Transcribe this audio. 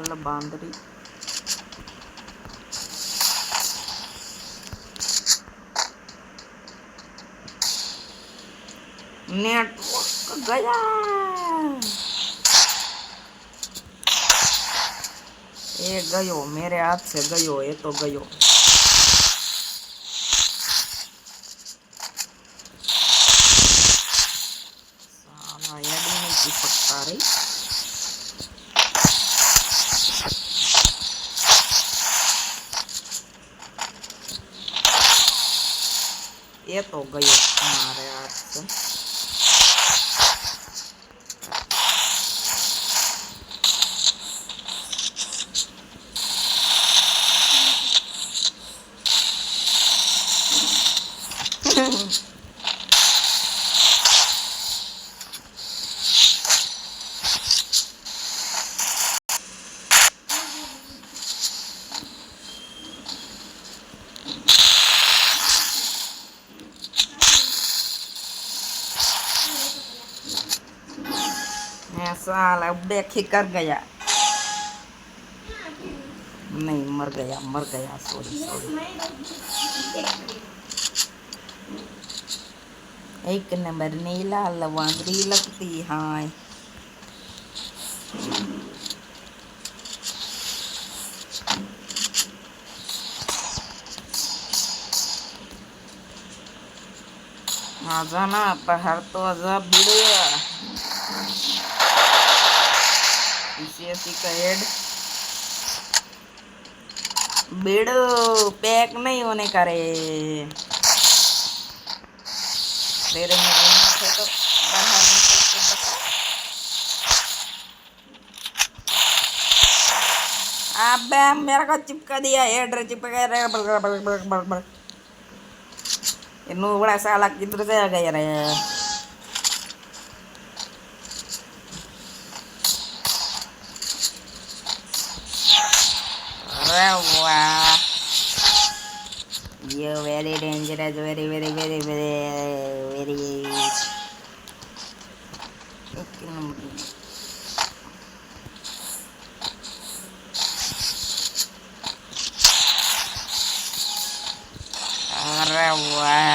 હાલ બાંદરી नेटवर्क गया ये गयो मेरे हाथ से गयो ये तो गयो साला एडी नहीं की सकता रे ये तो गयो हमारे हाथ से साला देखी कर गया नहीं मर गया सॉरी एक नंबर नीला लवांदरी लगती हाँ आजा ना बाहर तो आजा भिड़िया पीसीएससी का हेड बेड़ो पैक नहीं होने का रे तेरे में से तो बाहर निकल के बता अबे मेरा को चिपका दिया हेड रे चिपका रे इन्नू बड़ा साला किधर से आ गया रे अरे वाह you very dangerous very अरे वाह